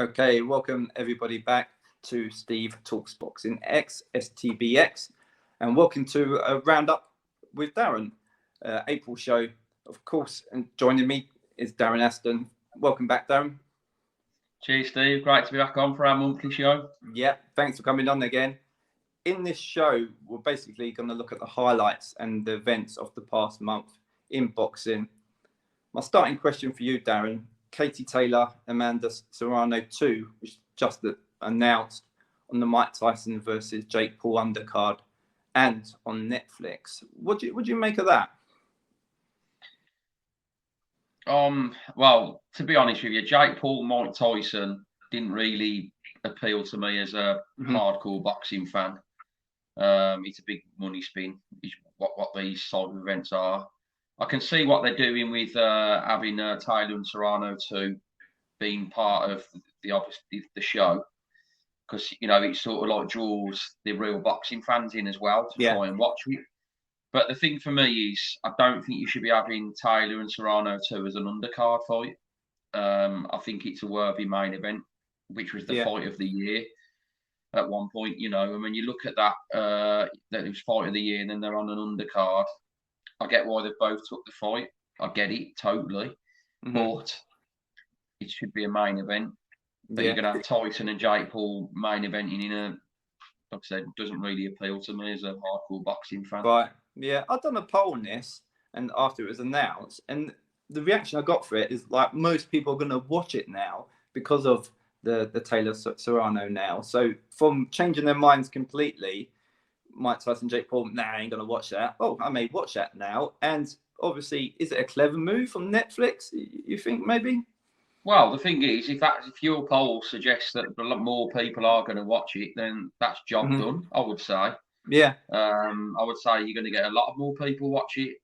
Okay, welcome everybody back to Steve Talks Boxing X, STBX, and welcome to a roundup with Darren. April show, of course, and joining me is Darren Aston. Welcome back, Darren. Cheers, Steve. Great to be back on for our monthly show. Yeah, thanks for coming on again. In this show, we're basically going to look at the highlights and the events of the past month in boxing. My starting question for you, Darren. Katie Taylor, Amanda Serrano 2, which just announced on the Mike Tyson versus Jake Paul undercard and on Netflix. What do you make of that? Well, to be honest with you, Jake Paul, Mike Tyson didn't really appeal to me as a hardcore boxing fan. It's a big money spin, is what these sort of events are. I can see what they're doing with having Taylor and Serrano 2 being part of the show, because it sort of like draws the real boxing fans in as well to try and watch it. But the thing for me is, I don't think you should be having Taylor and Serrano 2 as an undercard fight. I think it's a worthy main event, which was the fight of the year at one point. And when you look at that, that it was fight of the year, and then they're on an undercard. I get why they both took the fight. I get it totally, but it should be a main event. But you're going to have Tyson and Jake Paul main eventing in a, like I said, doesn't really appeal to me as a hardcore boxing fan. Right. Yeah, I've done a poll on this, and after it was announced, and the reaction I got for it is like most people are going to watch it now because of the Taylor Serrano now. So from changing their minds completely, Mike Tyson, Jake Paul, I ain't going to watch that. Oh, I may watch that now. And obviously, is it a clever move from Netflix, you think, maybe? Well, the thing is, if your poll suggests that a lot more people are going to watch it, then that's job done, I would say. Yeah. I would say you're going to get a lot more people watch it.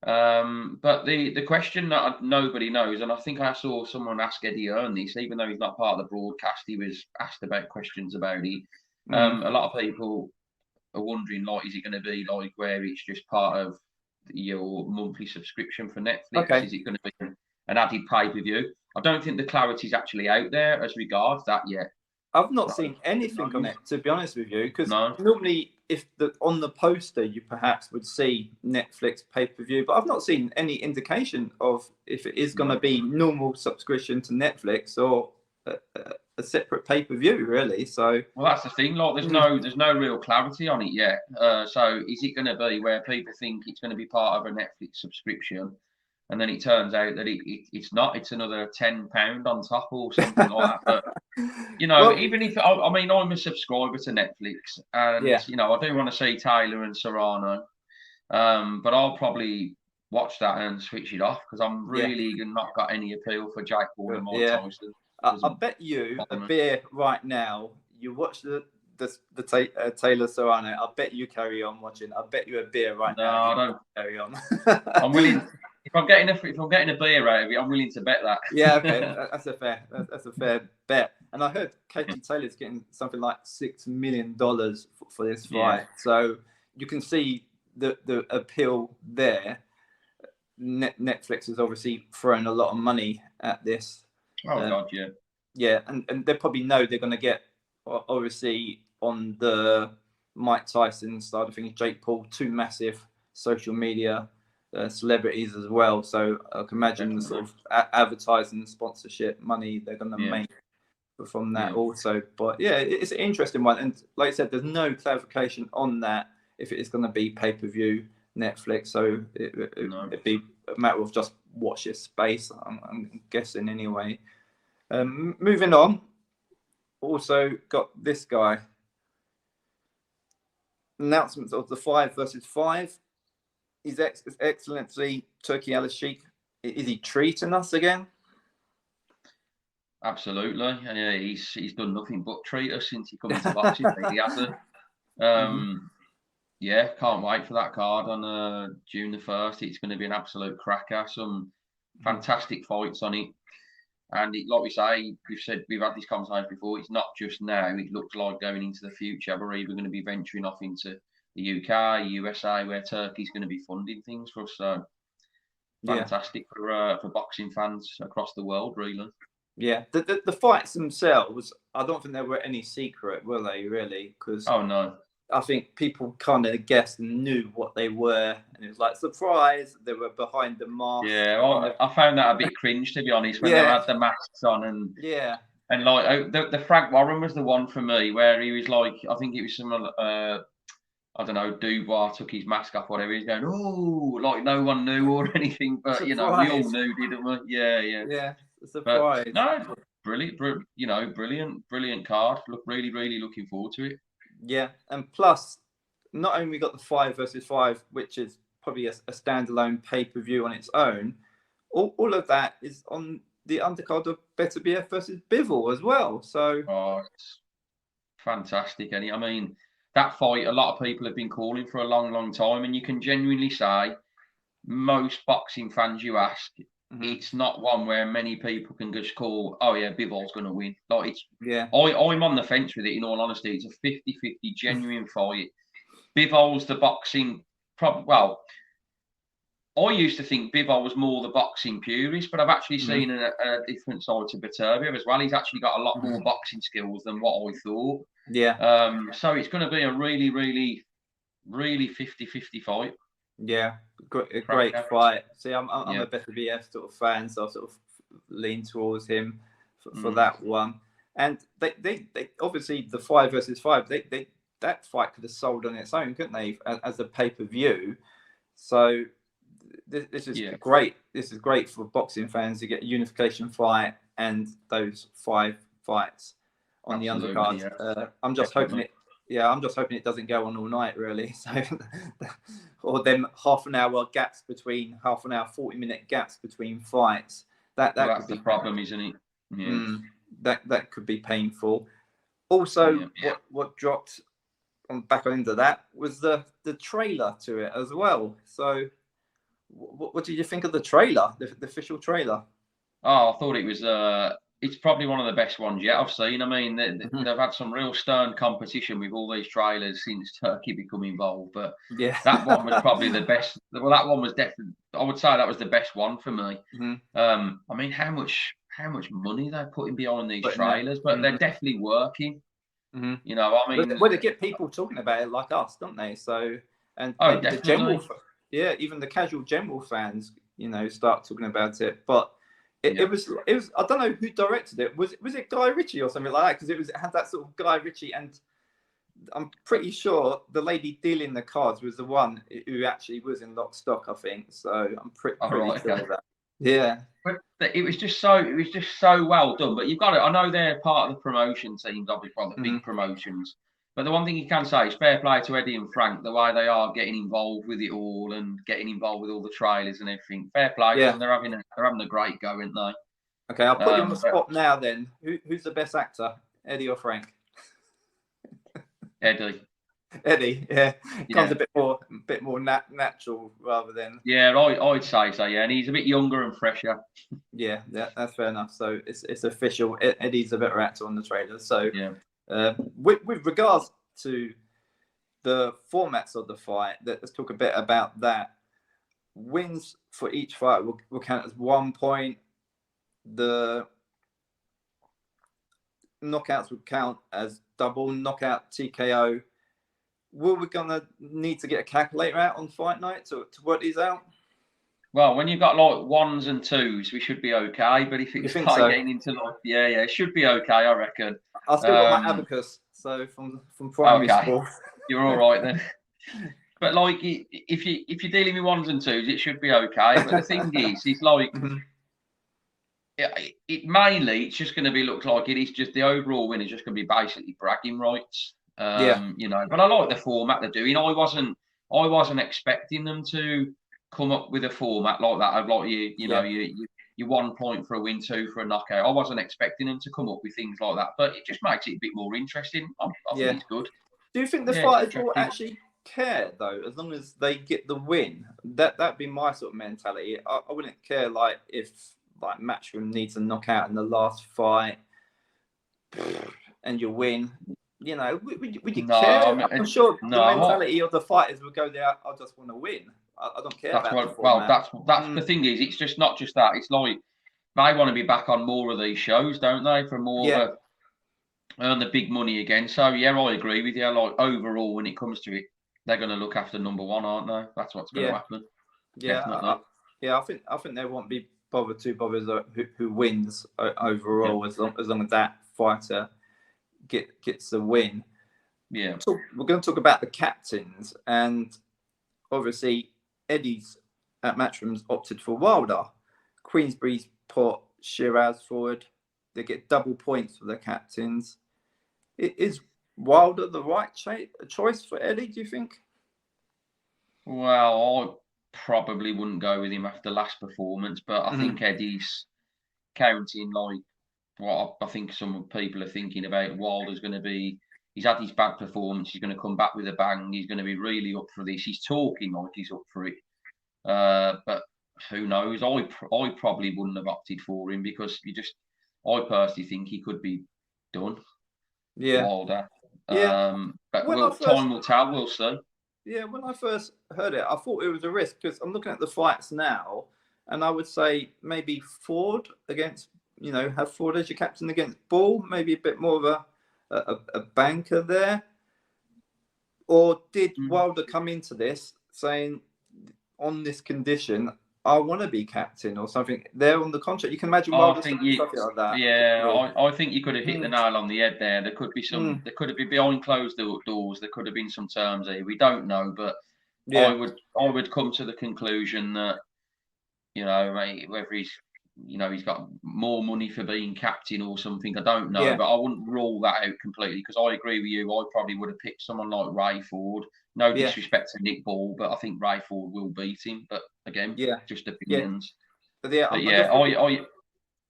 But the question that nobody knows, and I think I saw someone ask Eddie Hearn this, even though he's not part of the broadcast, he was asked about questions about it. A lot of people are wondering, like, is it going to be like where it's just part of your monthly subscription for Netflix? Okay. Is it going to be an added pay-per-view? I don't think the clarity is actually out there as regards that yet. I've not seen anything on it, to be honest with you, because normally if on the poster you perhaps would see Netflix pay-per-view, but I've not seen any indication of if it is going to be normal subscription to Netflix or a separate pay-per-view, really. So well, that's the thing. Like, there's no real clarity on it yet. So is it going to be where people think it's going to be part of a Netflix subscription, and then it turns out that it's not? It's another £10 on top or something like that. But well, even if I'm a subscriber to Netflix, and I do want to see Taylor and Serrano, but I'll probably watch that and switch it off because I'm really not got any appeal for Jake Paul and Mike Tyson. I bet you a beer right now. You watch the Taylor Serrano. I bet you carry on watching. I bet you a beer right now. No, I don't carry on. I'm willing. If I'm getting a beer out of it, I'm willing to bet that. Yeah, okay, that's a fair bet. And I heard Katie Taylor's getting something like $6 million for this fight. So you can see the appeal there. Netflix is obviously throwing a lot of money at this. Oh God, yeah. Yeah, and they probably know they're going to get, obviously, on the Mike Tyson side of things, Jake Paul, 2 massive social media celebrities as well. So I can imagine the sort of advertising and sponsorship money they're going to make from that also. But yeah, it's an interesting one. And like I said, there's no clarification on that if it is going to be pay-per-view Netflix. So it'd be a matter of just watch this space, I'm guessing anyway. Moving on, also got this guy. Announcements of the 5 versus 5. His Excellency Turki Al-Sheikh, is he treating us again? Absolutely. Yeah, he's done nothing but treat us since he come into boxing. He hasn't. Yeah, can't wait for that card on June the 1st. It's going to be an absolute cracker. Some fantastic fights on it. And like we say, we've had this conversation before. It's not just now. It looks like going into the future, we're even going to be venturing off into the UK, USA, where Turkey's going to be funding things for us. So fantastic for boxing fans across the world, really. Yeah, the fights themselves, I don't think they were any secret, were they? Really? Because Oh no. I think people kind of guessed and knew what they were, and it was like surprise. They were behind the mask. Yeah, Kind of, I found that a bit cringe, to be honest, when they yeah, had the masks on yeah, and like the Frank Warren was the one for me where he was like, I think it was some I don't know, Dubois took his mask off, whatever. He's going, oh, like no one knew or anything, but you know, we all surprise. knew, didn't we? Yeah, yeah. Yeah, But surprise. no, brilliant, you know, brilliant card. Look, really looking forward to it. Yeah, and plus, not only we got the 5 versus 5, which is probably a standalone pay-per-view on its own. All of that is on the undercard of Better BF versus Bivol as well. So, Oh, it's fantastic, and I mean that fight. A lot of people have been calling for a long time, and you can genuinely say most boxing fans you ask, it's not one where many people can just call, oh yeah, Bivol's going to win. Like it's, yeah, I'm on the fence with it. In all honesty, it's a 50-50 genuine fight. Bivol's the boxing. Well, I used to think Bivol was more the boxing purist, but I've actually seen a different side to Beterbiev as well. He's actually got a lot more boxing skills than what I thought. yeah. So it's going to be a really 50-50 fight. Yeah, a Crack great average. fight. See, I'm Yeah. a Better BF sort of fan, so I sort of lean towards him for that one. And they obviously the 5 versus 5. They that fight could have sold on its own, couldn't they, as a pay-per-view? So this is great. This is great for boxing fans to get a unification fight and those 5 fights on Absolutely, the undercard. yeah. I'm just hoping it. Yeah, I'm just hoping it doesn't go on all night, really. So, or them half an hour gaps between 40-minute gaps between fights. That's the problem, isn't it? Yeah. That could be painful. Also, what dropped back into that was the trailer to it as well. So, what did you think of the trailer, the official trailer? Oh, I thought it was. It's probably one of the best ones yet I've seen. I mean, they've had some real stern competition with all these trailers since Turkey become involved, but that one was probably the best. Well, that one was definitely. I would say that was the best one for me. I mean, how much money they're putting behind these trailers, but they're definitely working. You know, I mean, well, they get people talking about it like us, don't they? So, and maybe the general, even the casual general fans, you know, start talking about it, but. It was. I don't know who directed it. Was it Guy Ritchie or something like that? Because it had that sort of Guy Ritchie, and I'm pretty sure the lady dealing the cards was the one who actually was in Lock Stock, I think. So I'm pretty sure of that. Yeah. But it was just so well done. But you've got it. I know they're part of the promotion teams, obviously, the big promotions. But the one thing you can say is fair play to Eddie and Frank, the way they are getting involved with it all and getting involved with all the trailers and everything. Fair play to them. They're having a great go, aren't they? Okay, I'll put you on the spot now then. Who's the best actor, Eddie or Frank? Eddie. Eddie, yeah. Comes a bit more natural rather than. Yeah, I'd say so, yeah. And he's a bit younger and fresher. Yeah, that's fair enough. So it's official. Eddie's a better actor on the trailer. So yeah. With regards to the formats of the fight, let's talk a bit about that. Wins for each fight will count as 1 point. The knockouts would count as double knockout TKO. Were we gonna need to get a calculator out on fight night to work these out? Well, when you've got like 1s and 2s, we should be okay. But if it's getting into like, it should be okay, I reckon. I've still got my abacus, so from primary school. You're all right then. But like, if you're dealing with 1s and 2s, it should be okay. But the thing is, it's like it mainly it's just going to be look like it is just the overall win is just going to be basically bragging rights. You know. But I like the format they're doing. I wasn't expecting them to come up with a format like that. I'd like you 1 point for a win, 2 for a knockout. I wasn't expecting them to come up with things like that, but it just makes it a bit more interesting. I think it's good. Do you think the fighters will actually care though, as long as they get the win? That'd be my sort of mentality. I wouldn't care like if like Matchroom needs a knockout in the last fight and you win. You know, would you care? I'm sure the mentality of the fighters would go there. I just want to win. I don't care about the format. That's the thing is, it's just not just that. It's like they want to be back on more of these shows, don't they? For more Yeah. of a earn the big money again. So yeah, I agree with you. Like overall, when it comes to it, they're going to look after number one, aren't they? That's what's going to happen. Yeah, Definitely. I think they won't be bothered too bothered who wins overall, as long as that fighter gets the win. Yeah. We're going to talk about the captains, and obviously Eddie's at Matchroom's opted for Wilder. Queensbury's put Shiraz forward. They get double points for the captains. Is Wilder the right choice for Eddie, do you think? Well, I probably wouldn't go with him after last performance, but I think Eddie's counting like what I think some people are thinking about. Wilder's going to be. He's had his bad performance. He's going to come back with a bang. He's going to be really up for this. He's talking like he's up for it. But who knows? I probably wouldn't have opted for him because I personally think he could be done. Yeah. Wilder. Yeah. But time will tell. We'll see. Yeah, when I first heard it, I thought it was a risk because I'm looking at the fights now, and I would say maybe Ford against, have Ford as your captain against Ball, maybe a bit more of a banker there. Or did Wilder come into this saying, on this condition, I want to be captain or something? There on the contract, you can imagine Wilder saying something like that. Yeah, I think you could have hit the nail on the head there. There could be some. There could have been behind closed doors. There could have been some terms here. We don't know, but I would come to the conclusion that whether he's got more money for being captain or something. I don't know, but I wouldn't rule that out completely because I agree with you. I probably would have picked someone like Ray Ford. No disrespect to Nick Ball, but I think Ray Ford will beat him. But again, just opinions. Go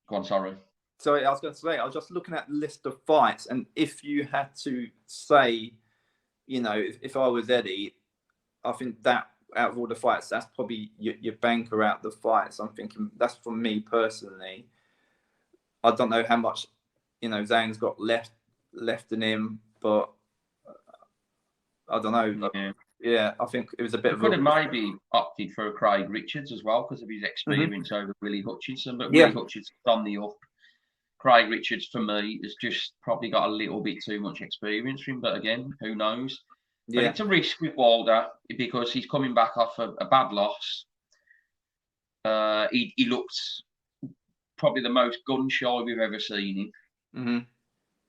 on, sorry. Sorry, I was going to say, I was just looking at the list of fights, and if you had to say, if I was Eddie, I think that out of all the fights, that's probably your banker out the fights. I'm thinking that's for me personally. I don't know how much, Zhang's got left in him, but I don't know. Yeah, I think it was a bit. Could have maybe opted for Craig Richards as well because of his experience over Willie Hutchinson, but Willie Hutchinson's on the up. Craig Richards, for me, has just probably got a little bit too much experience for him. But again, who knows? But it's a risk with Wilder because he's coming back off a bad loss. He looked probably the most gun shy we've ever seen him,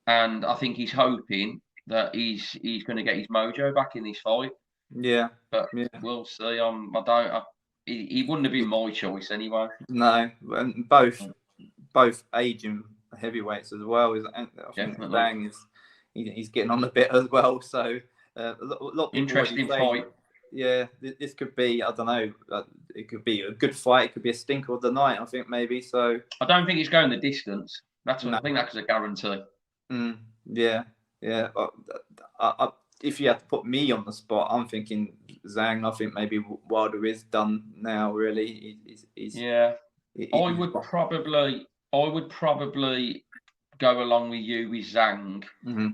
and I think he's hoping that he's going to get his mojo back in this fight. Yeah, but we'll see. He wouldn't have been my choice anyway. No, and both aging heavyweights as well. I think Zhang he's getting on a bit as well. So a lot of interesting fight. Yeah, this could be. I don't know. It could be a good fight. It could be a stinker of the night. I think maybe. So I don't think he's going the distance. I think that's a guarantee. Yeah. If you had to put me on the spot, I'm thinking Zhang. I think maybe Wilder is done now. Really, I would probably go along with you with Zhang,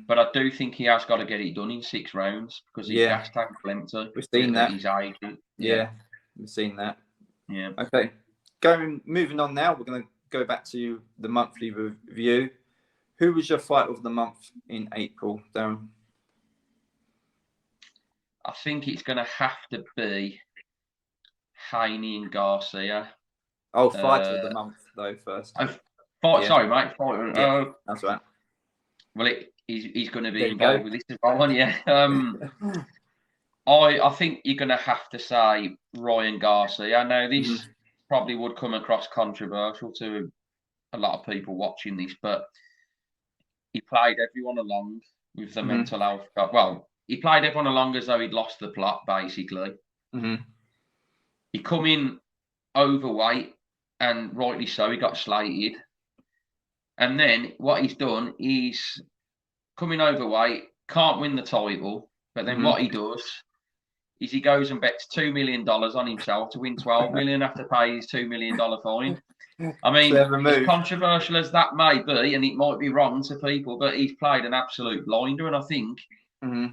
but I do think he has got to get it done in 6 rounds because his gas tank's empty. We've seen that. He's aging. We've seen that. Yeah. Okay. Moving on now. We're going to go back to the monthly review. Who was your fight of the month in April, Darren? I think it's going to have to be Haney and Garcia. Oh, fight of the month though first. Sorry, mate. That's right. Well, he's going to be involved with this as well, isn't he? I think you're going to have to say Ryan Garcia. Now, this probably would come across controversial to a lot of people watching this, but he played everyone along with the mental health. Well, he played everyone along as though he'd lost the plot, basically. He come in overweight, and rightly so, he got slated. And then what he's done is coming overweight, can't win the title, but then what he does is he goes and bets $2 million on himself to win $12 million after paying his $2 million fine. I mean, as controversial as that may be, and it might be wrong to people, but he's played an absolute blinder, and I think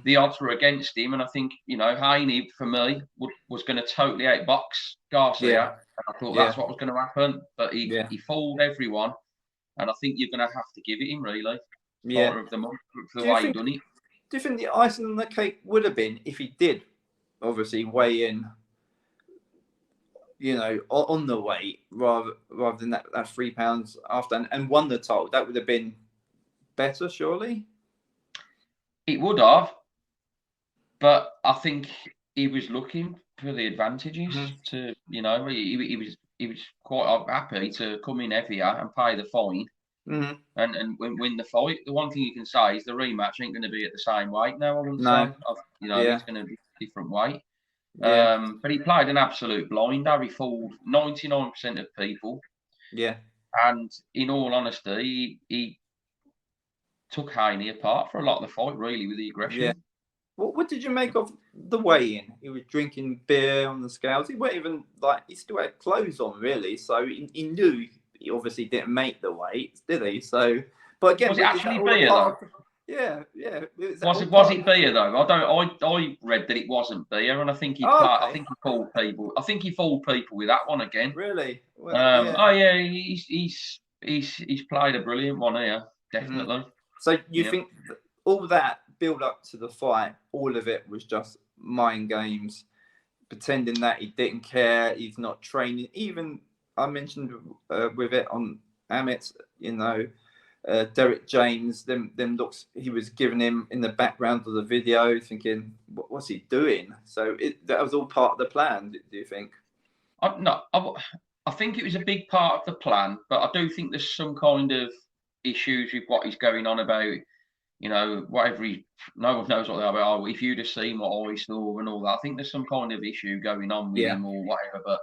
the odds were against him. And I think, Haney, for me, was going to totally outbox Garcia. I thought Yeah. that's what was going to happen, but Yeah. he fooled everyone, and I think you're going to have to give it him, really. Yeah. Fighter of the month for the Do you way he think- done it. Do you think the icing on the cake would have been if he did, obviously, weigh in, you know, on the weight rather than that £3 after and won the title? That would have been better, surely. It would have, but I think he was looking for the advantages. To you know, he was quite happy to come in heavier and pay the fine. And win the fight. The one thing you can say is the rematch ain't going to be at the same weight now. I wouldn't say. You know, it's going to be a different weight. Yeah. But he played an absolute blinder. He fooled 99% of people. Yeah. And in all honesty, he took Haney apart for a lot of the fight, really, with the aggression. Yeah. What did you make of the weigh-in? He was drinking beer on the scales. He wasn't even like he still had clothes on, really. So he knew he obviously didn't make the weight, did he? So, but again, was it actually beer though? Yeah. Was it beer though? I read that it wasn't beer, and I think he I think he fooled people. I think he fooled people with that one again. Really? Well, Oh yeah, he's played a brilliant one here, definitely. So you think all that build up to the fight, all of it was just mind games, pretending that he didn't care, he's not training. Even I mentioned with it on Amit, you know, Derek James, them looks he was giving him in the background of the video, thinking, what's he doing? So that was all part of the plan. Do you think? I think it was a big part of the plan, but I do think there's some kind of issues with what he's going on about. You know, whatever no one knows what they are about. Oh, if you'd have seen what I saw and all that, I think there's some kind of issue going on with him or whatever. But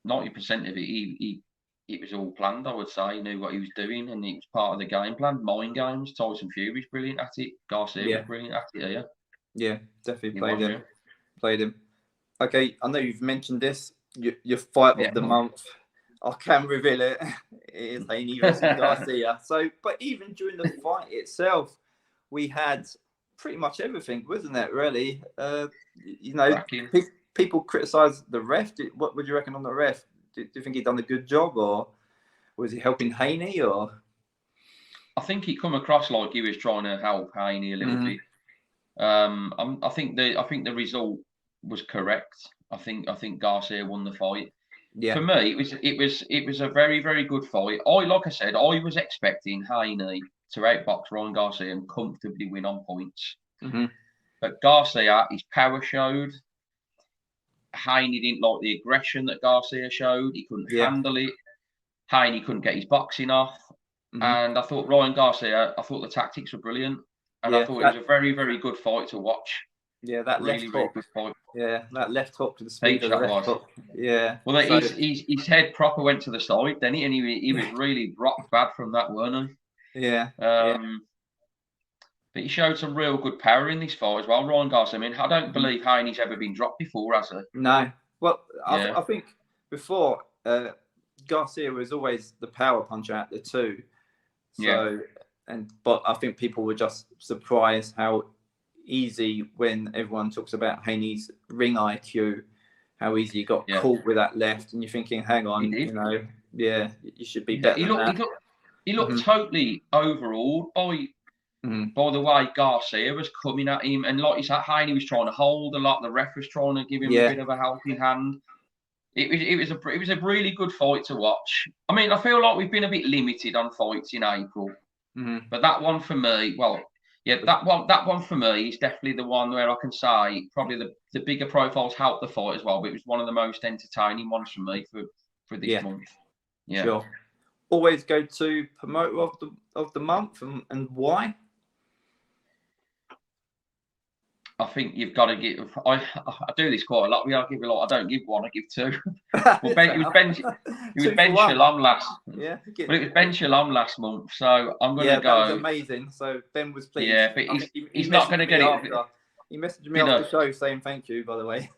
90% of it, it was all planned. I would say he knew what he was doing, and it was part of the game plan. Mind games. Tyson Fury's brilliant at it. Garcia was brilliant at it. Yeah, definitely played him. Okay, I know you've mentioned this. Your fight of the month. I can reveal it. It is Haney versus Garcia. So, but even during the fight itself, we had pretty much everything, wasn't it? Really, you know, people criticise the ref. What would you reckon on the ref? Do you think he done a good job, or was he helping Haney? Or I think he come across like he was trying to help Haney a little bit. I think the result was correct. I think Garcia won the fight. Yeah. For me, it was a very, very good fight. Like I said, I was expecting Haney to outbox Ryan Garcia and comfortably win on points. But Garcia, his power showed. Haney didn't like the aggression that Garcia showed. He couldn't handle it. Haney couldn't get his boxing off. And I thought I thought the tactics were brilliant. And I thought it was a very, very good fight to watch. Yeah, that really, left really hook. good fight. Yeah, that left hook to the speed of the left hook. Yeah. Well, his head proper went to the side, didn't he? And he was really rock bad from that, weren't he? Yeah. But he showed some real good power in this fight as well, Ryan Garcia. I mean, I don't believe Haney's ever been dropped before, has he? No. Well, I think before Garcia was always the power puncher at the two. So, but I think people were just surprised how easy, when everyone talks about Haney's ring IQ, how easy he got caught with that left, and you're thinking, hang on, you know, you should be better. He looked totally overawed by the way Garcia was coming at him, and like you said, Haney was trying to hold a lot. The ref was trying to give him a bit of a helping hand. It was a really good fight to watch. I mean, I feel like we've been a bit limited on fights in April, but that one for me, that one for me is definitely the one where I can say probably the bigger profiles helped the fight as well. But it was one of the most entertaining ones for me for this month. Yeah, sure. Always go to promoter of the month and why? I think you've got to give. I do this quite a lot. I give a lot. I don't give one. I give two. Well, it was Ben Shalom last. Yeah, but it was Ben Shalom last month. So I'm going to go. That was amazing. So Ben was pleased. Yeah, but he's not going to get it. He messaged me after the show saying thank you. By the way,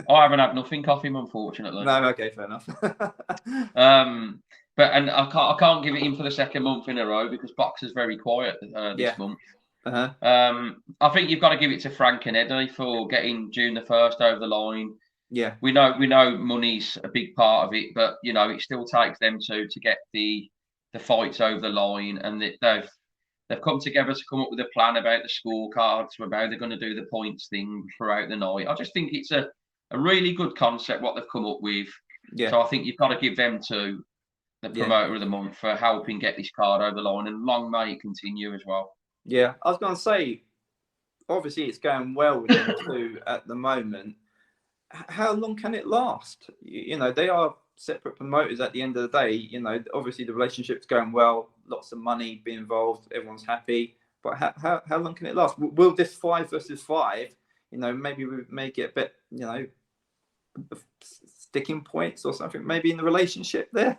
I haven't had nothing off him, unfortunately. No, okay, fair enough. But I can't give it him for the second month in a row because Boxer's very quiet this month. I think you've got to give it to Frank and Eddie for getting June the 1st over the line. We know money's a big part of it, but you know, it still takes them to get the fights over the line, and they've come together to come up with a plan about the scorecards, about how they're going to do the points thing throughout the night. I just think it's a really good concept what they've come up with. Yeah. So I think you've got to give them to the promoter of the month for helping get this card over the line, and long may it continue as well. Yeah, I was going to say, obviously it's going well with them too at the moment. How long can it last? You know, they are separate promoters at the end of the day. You know, obviously the relationship's going well, lots of money being involved, everyone's happy. But how long can it last? Will this 5 versus 5, you know, maybe we may get a bit, you know, sticking points or something, maybe in the relationship there?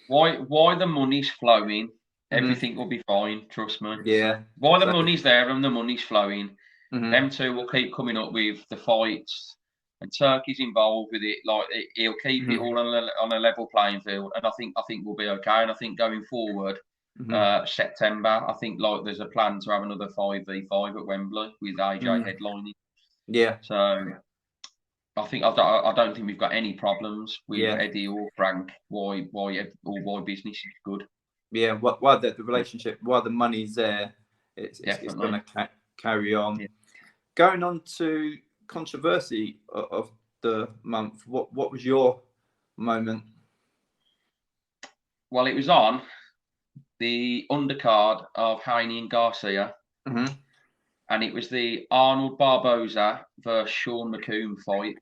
Why the money's flowing, everything will be fine, trust me. Yeah. While the money's there and the money's flowing, Mm-hmm. them two will keep coming up with the fights, and Turkey's involved with it. Like he'll keep it all on a level playing field, and I think we'll be okay. And I think going forward, September, I think like there's a plan to have another 5v5 at Wembley with AJ headlining. Yeah. So I think I don't think we've got any problems with Eddie or Frank. Why business is good. Yeah. While the relationship, while the money's there, it's going to carry on. Yeah. Going on to controversy of the month, what was your moment? Well, it was on the undercard of Haney and Garcia, and it was the Arnold Barboza versus Sean McComb fight.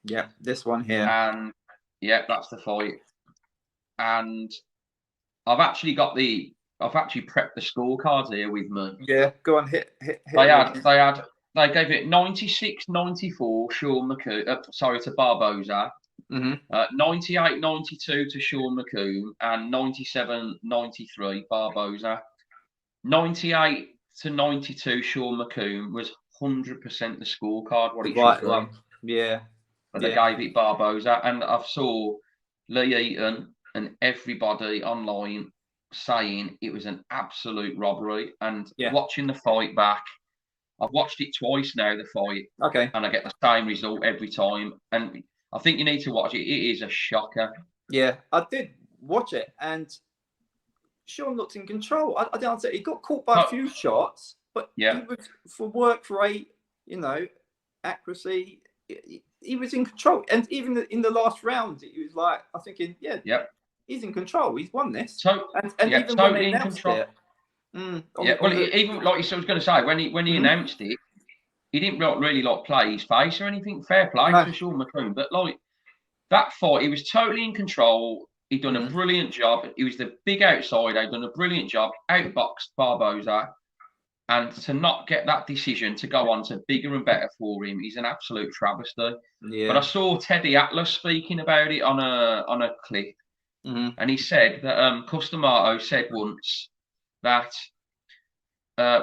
Yeah, this one here. And that's the fight. And I've actually prepped the scorecards here with me. Yeah, go on, hit. They gave it 96-94 Sean McComb, to Barboza. 98-92 to Sean McComb, and 97-93 Barboza. 98-92 Sean McComb was 100% the scorecard. What it should be. Yeah. But they gave it Barboza, and I saw Lee Eaton and everybody online saying it was an absolute robbery. And watching the fight back, I've watched it twice now, the fight. Okay. And I get the same result every time. And I think you need to watch it. It is a shocker. Yeah, I did watch it, and Sean looked in control. I didn't say he got caught by a few shots, but he was for work rate, you know, accuracy. He was in control, and even in the last round, he was like, I'm thinking, he's in control. He's won this. And even when they announced it, even like I was going to say, when he announced it, he didn't really play his face or anything. Fair play to Sean McComb, but like that fight, he was totally in control. He'd done a brilliant job. He was the big outsider. He'd done a brilliant job. Outboxed Barboza. And to not get that decision to go on to bigger and better for him is an absolute travesty. Yeah. But I saw Teddy Atlas speaking about it on a clip. And he said that Customato said once that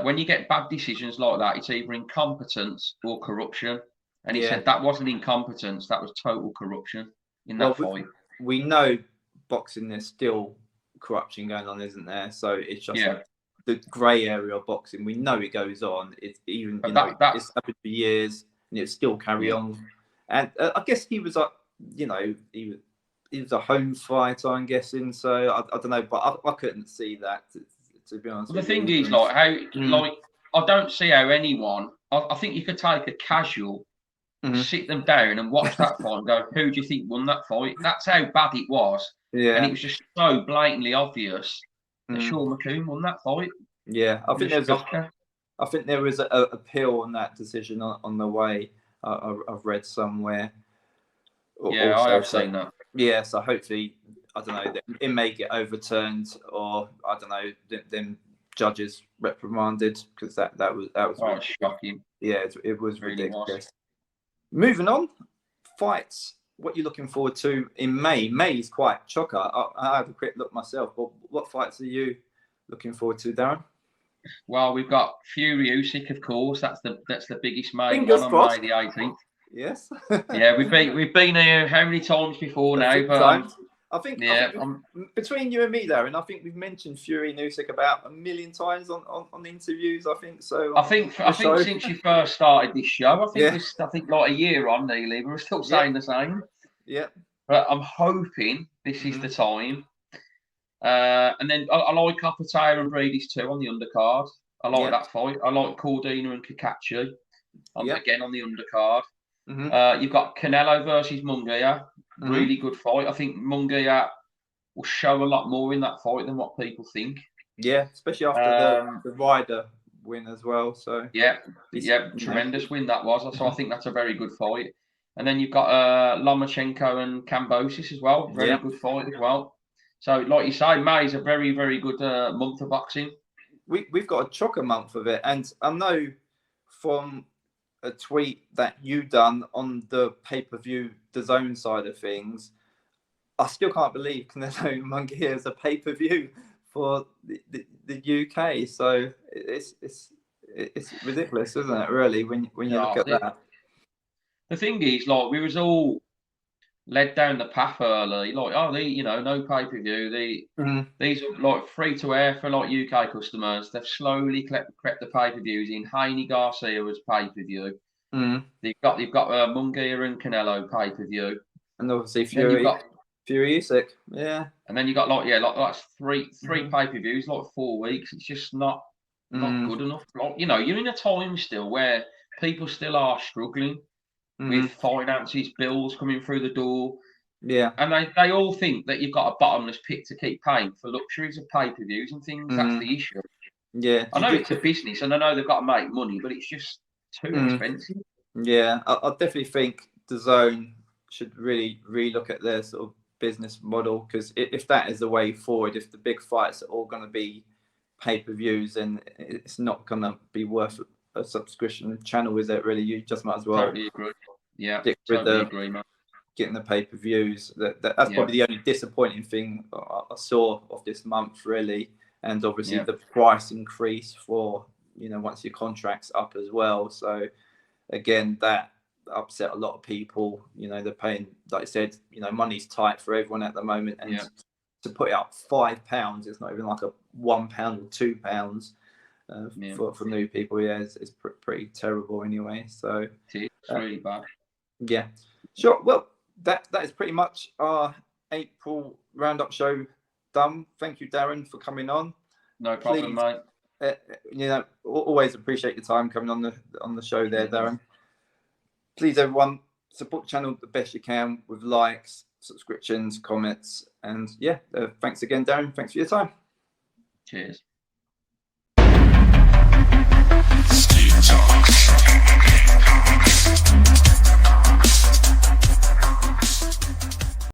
when you get bad decisions like that, it's either incompetence or corruption. And he said that wasn't incompetence, that was total corruption in that fight. We know boxing, there's still corruption going on, isn't there? So it's just like the grey area of boxing. We know it goes on. It's even it's happened for years, and it still carry on. And I guess he was he was a home fighter, I'm guessing. So I don't know, but I couldn't see that to be honest. Well, the thing is, like how I don't see how anyone. I think you could take a casual, sit them down and watch that fight and go, who do you think won that fight? That's how bad it was. Yeah. And it was just so blatantly obvious that Sean McComb won that fight. Yeah, I think there was a appeal on that decision on the way. I've read somewhere. Yeah, I have seen that. Yeah, so hopefully, I don't know, it may get overturned, or I don't know, them judges reprimanded, because that was really shocking. Yeah, it was really ridiculous. Moving on, fights. What you're looking forward to in May? May is quite chocker. I had a quick look myself, but what fights are you looking forward to, Darren? Well, we've got Fury Usyk, of course. That's the biggest main one on May the 18th. Yes. Yeah, we've been here how many times before now? I think Yeah, between you and me, Darren, I think we've mentioned Fury and Usyk about 1,000,000 times on interviews. I think so. I think since you first started this show, I think like a year on nearly, we're still saying the same. Yeah. But I'm hoping this is the time. And then I like Apatow and Brady's too on the undercard. I like that fight. I like Cordina and Kakachi again on the undercard. You've got Canelo versus Munguia. Really good fight. I think Munguia will show a lot more in that fight than what people think. Yeah, especially after the Ryder win as well. So tremendous win that was. So I think that's a very good fight. And then you've got Lomachenko and Kambosis as well. Very good fight as well. So, like you say, May is a very, very good month of boxing. We've got a chocker month of it, and I know from a tweet that you done on the pay-per-view DAZN side of things, I still can't believe Canelo Munguia is a pay-per-view for the UK. So it's ridiculous, isn't it? Really, when you look at that. The thing is, like, we was all led down the path early, like, no pay-per-view. These are like free to air for like UK customers. They've slowly crept the pay-per-views in. Haney Garcia was pay-per-view. You've got Munguia and Canelo pay-per-view, and obviously Fury Usyk, and then you got like three pay-per-views, like 4 weeks. It's just not good enough. Like, you're in a time still where people still are struggling with finances, bills coming through the door. Yeah. And they all think that you've got a bottomless pit to keep paying for luxuries of pay-per-views and things. That's the issue. Yeah. I know it's a business and I know they've got to make money, but it's just too expensive. Yeah. I definitely think DAZN should really relook at their sort of business model, because if that is the way forward, if the big fights are all going to be pay-per-views, then it's not going to be worth a subscription channel, is it really? You just might as well totally agree. Yeah, totally agree, man. Getting the pay-per-views. That's probably the only disappointing thing I saw of this month, really. And obviously the price increase for, once your contract's up as well. So again, that upset a lot of people. They're paying, like I said, money's tight for everyone at the moment. And to put it up £5, it's not even like a £1 or £2 for new people. It's pretty terrible anyway. So it's really bad. Yeah, sure. Well, that is pretty much our April roundup show done. Thank you, Darren, for coming on. No problem, mate. Always appreciate your time coming on the show there, Darren. Please, everyone, support the channel the best you can with likes, subscriptions, comments, and thanks again, Darren. Thanks for your time. Cheers. Talk.